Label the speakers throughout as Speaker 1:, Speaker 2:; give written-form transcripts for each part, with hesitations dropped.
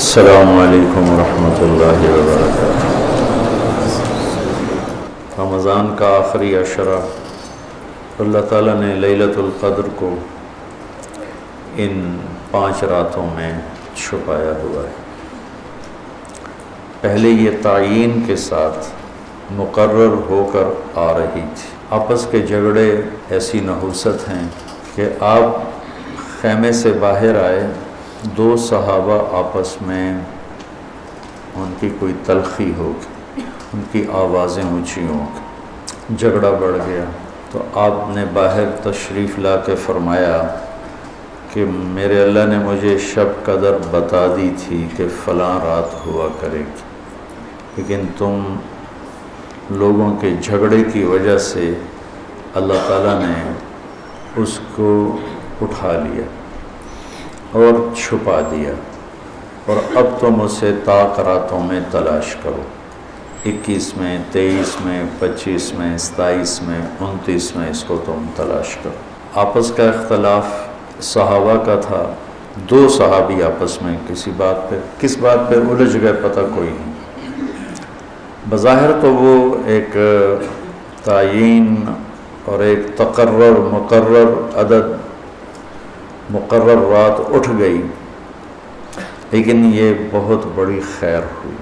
Speaker 1: السلام علیکم ورحمۃ اللہ وبرکاتہ۔ رمضان کا آخری عشرہ اللہ تعالیٰ نے لیلۃ القدر کو ان 5 راتوں میں چھپایا ہوا ہے۔ پہلے یہ تعیین کے ساتھ مقرر ہو کر آ رہی تھی۔ آپس کے جھگڑے ایسی نحوست ہیں کہ آپ خیمے سے باہر آئے، 2 صحابہ آپس میں ان کی کوئی تلخی ہوگی، ان کی آوازیں اونچی ہوں، جھگڑا بڑھ گیا تو آپ نے باہر تشریف لا کے فرمایا کہ میرے اللہ نے مجھے شب قدر بتا دی تھی کہ فلاں رات ہوا کرے گی، لیکن تم لوگوں کے جھگڑے کی وجہ سے اللہ تعالیٰ نے اس کو اٹھا لیا اور چھپا دیا، اور اب تم اسے طاق راتوں میں تلاش کرو، 21 میں، 23 میں، 25 میں، 27 میں، 29 میں اس کو تم تلاش کرو۔ آپس کا اختلاف صحابہ کا تھا، 2 صحابی آپس میں کس بات پہ الجھ گئے پتہ کوئی نہیں۔ بظاہر تو وہ ایک تعیین اور ایک مقرر عدد مقرر رات اٹھ گئی، لیکن یہ بہت بڑی خیر ہوئی۔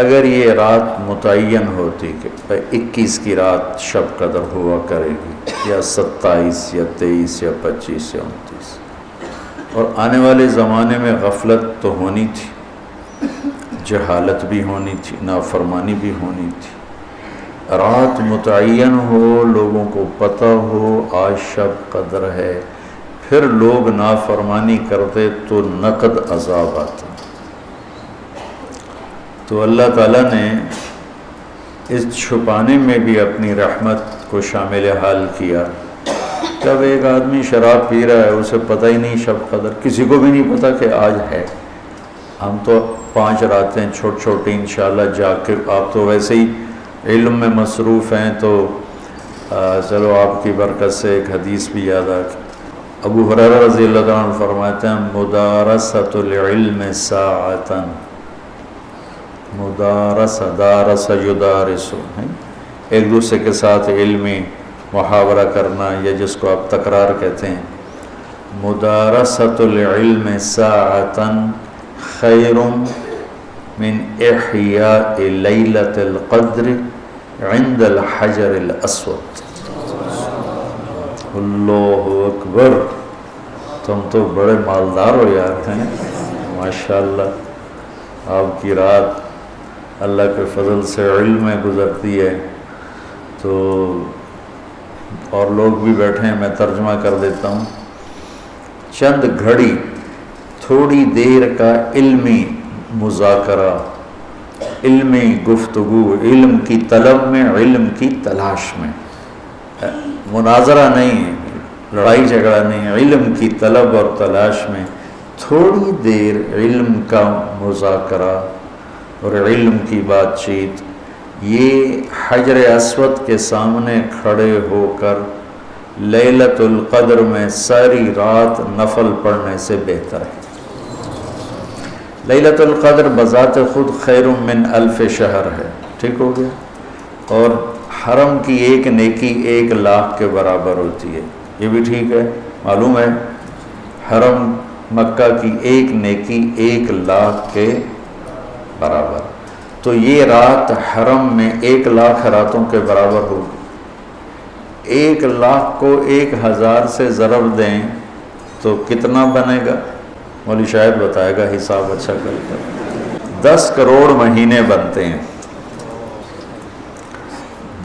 Speaker 1: اگر یہ رات متعین ہوتی کہ 21 کی رات شب قدر ہوا کرے گی، یا 27 یا 23 یا 25 یا 29، اور آنے والے زمانے میں غفلت تو ہونی تھی، جہالت بھی ہونی تھی، نافرمانی بھی ہونی تھی۔ رات متعین ہو، لوگوں کو پتہ ہو آج شب قدر ہے، پھر لوگ نافرمانی کرتے تو نقد عذاب آتا۔ تو اللہ تعالیٰ نے اس چھپانے میں بھی اپنی رحمت کو شامل حال کیا۔ جب ایک آدمی شراب پی رہا ہے، اسے پتہ ہی نہیں شب قدر، کسی کو بھی نہیں پتہ کہ آج ہے۔ ہم تو 5 راتیں چھوٹی انشاءاللہ جاگ کے، آپ تو ویسے ہی علم میں مصروف ہیں، تو چلو آپ کی برکت سے ایک حدیث بھی یاد آ گئی۔ ابو ہریرہ رضی اللہ عنہ فرماتے ہیں مدارسۃ العلم ساعۃ، دارس یدارس، ایک دوسرے کے ساتھ علمی محاورہ کرنا، یا جس کو آپ تکرار کہتے ہیں، مدارسۃ العلم ساعۃ خیر من احیاء لیلۃ القدر عند الحجر الاسود۔ اللہ اکبر، تم تو بڑے مالدار ہو یار، ہیں ماشاءاللہ۔ آپ کی رات اللہ کے فضل سے علم میں گزرتی ہے، تو اور لوگ بھی بیٹھے ہیں، میں ترجمہ کر دیتا ہوں۔ چند گھڑی، تھوڑی دیر کا علمی مذاکرہ، علمی گفتگو، علم کی طلب میں، علم کی تلاش میں، مناظرہ نہیں، لڑائی جھگڑا نہیں، علم کی طلب اور تلاش میں تھوڑی دیر علم کا مذاکرہ اور علم کی بات چیت، یہ حجر اسود کے سامنے کھڑے ہو کر لیلۃ القدر میں ساری رات نفل پڑھنے سے بہتر ہے۔ لیلۃ القدر بذات خود خیر من 1000 شہر ہے، ٹھیک ہو گیا، اور حرم کی ایک نیکی 1,00,000 کے برابر ہوتی ہے، یہ بھی ٹھیک ہے، معلوم ہے، حرم مکہ کی ایک نیکی 1,00,000 کے برابر، تو یہ رات حرم میں 1,00,000 راتوں کے برابر ہوگی۔ 1,00,000 کو 1000 سے ضرب دیں تو کتنا بنے گا؟ مولوی شاید بتائے گا، حساب اچھا کر کر 10 کروڑ مہینے بنتے ہیں،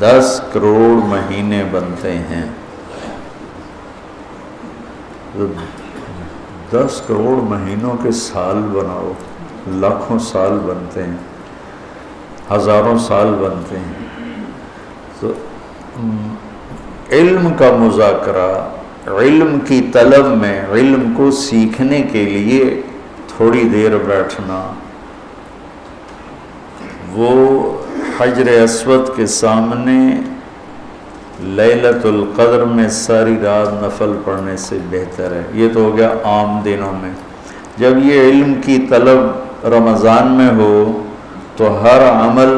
Speaker 1: 10 کروڑ مہینے بنتے ہیں، 10 کروڑ مہینوں کے سال بناؤ، لاکھوں سال بنتے ہیں، ہزاروں سال بنتے ہیں۔ تو علم کا مذاکرہ، علم کی طلب میں، علم کو سیکھنے کے لیے تھوڑی دیر بیٹھنا، وہ حجر اسود کے سامنے لیلۃ القدر میں ساری رات نفل پڑھنے سے بہتر ہے۔ یہ تو ہو گیا عام دنوں میں۔ جب یہ علم کی طلب رمضان میں ہو تو ہر عمل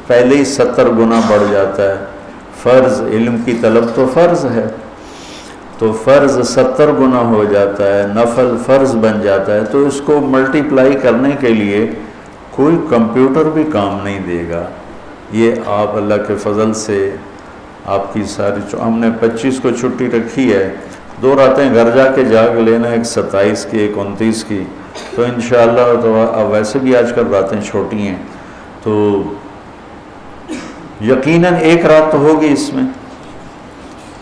Speaker 1: پہلے ہی 70 گنا بڑھ جاتا ہے۔ فرض علم کی طلب تو فرض ہے، تو فرض 70 گنا ہو جاتا ہے، نفل فرض بن جاتا ہے، تو اس کو ملٹیپلائی کرنے کے لیے کوئی کمپیوٹر بھی کام نہیں دے گا۔ یہ آپ اللہ کے فضل سے آپ کی ساری ہم نے 25 کو چھٹی رکھی ہے، 2 راتیں گھر جا کے جاگ لینا، ایک 27 کی ایک 29 کی، تو انشاءاللہ تو اب ویسے بھی آج کل راتیں چھوٹی ہیں، تو یقیناً ایک رات تو ہوگی اس میں،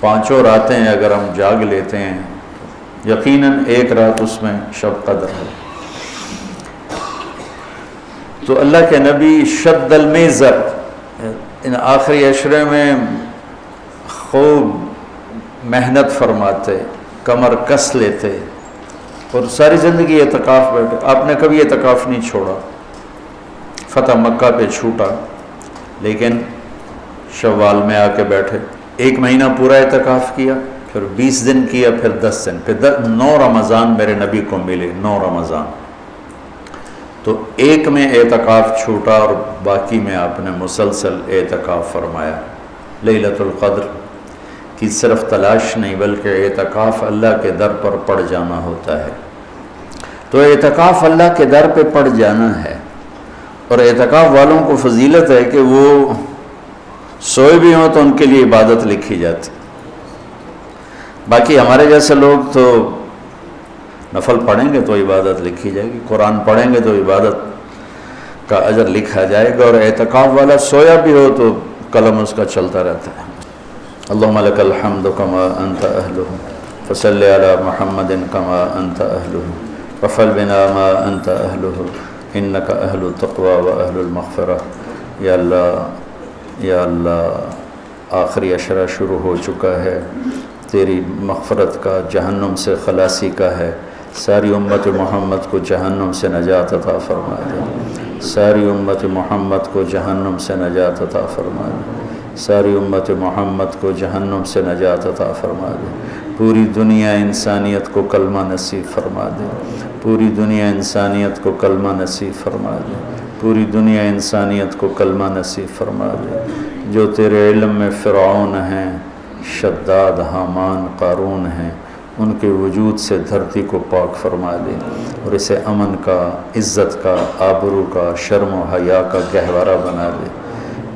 Speaker 1: 5 راتیں اگر ہم جاگ لیتے ہیں یقیناً ایک رات اس میں شب قدر ہے۔ تو اللہ کے نبی شد المیزر ان آخری عشرے میں خوب محنت فرماتے، کمر کس لیتے، اور ساری زندگی اعتکاف بیٹھے۔ آپ نے کبھی اعتکاف نہیں چھوڑا، فتح مکہ پہ چھوٹا، لیکن شوال میں آ کے بیٹھے، 1 مہینہ پورا اعتکاف کیا، پھر 20 دن کیا، پھر 10 دن، پھر 9 رمضان میرے نبی کو ملے، 9 رمضان۔ تو 1 میں اعتکاف چھوٹا اور باقی میں آپ نے مسلسل اعتکاف فرمایا۔ لیلۃ القدر کی صرف تلاش نہیں بلکہ اعتکاف اللہ کے در پر پڑ جانا ہوتا ہے۔ تو اعتکاف اللہ کے در پہ پڑ جانا ہے، اور اعتکاف والوں کو فضیلت ہے کہ وہ سوئے بھی ہوں تو ان کے لیے عبادت لکھی جاتی۔ باقی ہمارے جیسے لوگ تو نفل پڑھیں گے تو عبادت لکھی جائے گی، قرآن پڑھیں گے تو عبادت کا اجر لکھا جائے گا، اور اعتکاف والا سویا بھی ہو تو قلم اس کا چلتا رہتا ہے۔ اللہم لک الحمد کما انت اہلہ فصلی علی محمد کما انت اہلہ وفعل بنا ما انت اہلہ انک اہل التقوی و اہل المغفرہ۔ یا اللہ آخری عشرہ شروع ہو چکا ہے، تیری مغفرت کا، جہنم سے خلاصی کا ہے۔ ساری امت محمد کو جہنم سے نجات عطا فرما دے، ساری امت محمد کو جہنم سے نجات عطا فرما دے، ساری امت محمد کو جہنم سے نجات عطا فرما دے۔ پوری دنیا انسانیت کو کلمہ نصیب فرما دے، پوری دنیا انسانیت کو کلمہ نصیب فرما دے، پوری دنیا انسانیت کو کلمہ نصیب فرما دے۔ جو تیرے علم میں فرعون ہیں، شداد، حامان، قارون ہیں، ان کے وجود سے دھرتی کو پاک فرما دے، اور اسے امن کا، عزت کا، آبرو کا، شرم و حیا کا گہوارہ بنا دے۔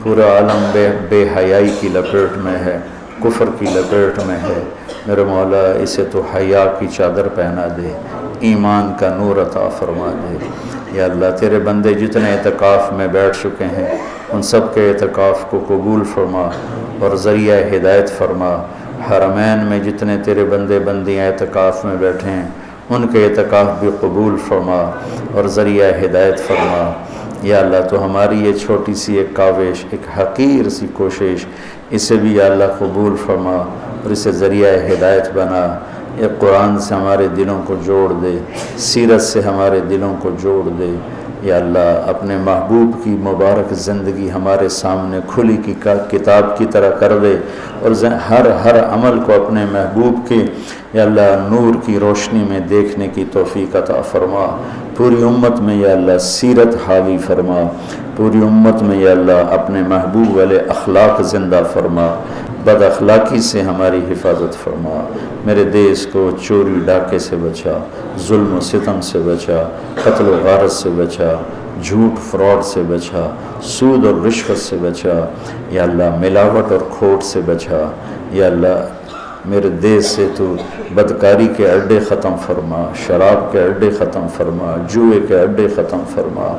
Speaker 1: پورا عالم بے حیائی کی لپیٹ میں ہے، کفر کی لپیٹ میں ہے، میرے مولا اسے تو حیا کی چادر پہنا دے، ایمان کا نور عطا فرما دے۔ یا اللہ تیرے بندے جتنے اعتکاف میں بیٹھ چکے ہیں ان سب کے اعتکاف کو قبول فرما اور ذریعہ ہدایت فرما۔ حرمین میں جتنے تیرے بندے بندیاں اعتکاف میں بیٹھے ہیں ان کے اعتکاف بھی قبول فرما اور ذریعہ ہدایت فرما۔ یا اللہ تو ہماری یہ چھوٹی سی ایک کاوش، ایک حقیر سی کوشش، اسے بھی یا اللہ قبول فرما اور اسے ذریعہ ہدایت بنا۔ ایک قرآن سے ہمارے دلوں کو جوڑ دے، سیرت سے ہمارے دلوں کو جوڑ دے۔ یا اللہ اپنے محبوب کی مبارک زندگی ہمارے سامنے کھلی کی کتاب کی طرح کر دے، اور ہر عمل کو اپنے محبوب کے یا اللہ نور کی روشنی میں دیکھنے کی توفیق عطا فرما۔ پوری امت میں یا اللہ سیرت حاوی فرما، پوری امت میں یا اللہ اپنے محبوب والے اخلاق زندہ فرما، بد اخلاقی سے ہماری حفاظت فرما۔ میرے دیس کو چوری ڈاکے سے بچا، ظلم و ستم سے بچا، قتل و غارت سے بچا، جھوٹ فراڈ سے بچا، سود اور رشوت سے بچا، یا اللہ ملاوٹ اور کھوٹ سے بچا۔ یا اللہ میرے دیس سے تو بدکاری کے اڈے ختم فرما، شراب کے اڈے ختم فرما، جوئے کے اڈے ختم فرما۔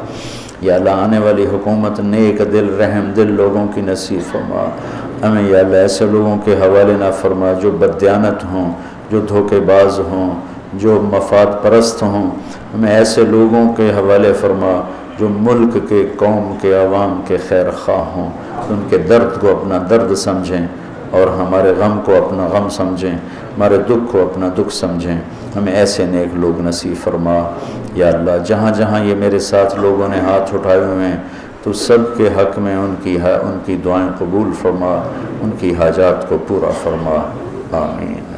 Speaker 1: یا اللہ آنے والی حکومت نیک دل رحم دل لوگوں کی نصیب فرما۔ ہمیں یا اللہ ایسے لوگوں کے حوالے نہ فرما جو بددیانت ہوں، جو دھوکے باز ہوں، جو مفاد پرست ہوں۔ ہمیں ایسے لوگوں کے حوالے فرما جو ملک کے، قوم کے، عوام کے خیر خواہ ہوں، ان کے درد کو اپنا درد سمجھیں اور ہمارے غم کو اپنا غم سمجھیں، ہمارے دکھ کو اپنا دکھ سمجھیں۔ ہمیں ایسے نیک لوگ نصیب فرما۔ یا اللہ جہاں جہاں یہ میرے ساتھ لوگوں نے ہاتھ اٹھائے ہوئے ہیں تو سب کے حق میں ان کی دعائیں قبول فرما، ان کی حاجات کو پورا فرما، آمین۔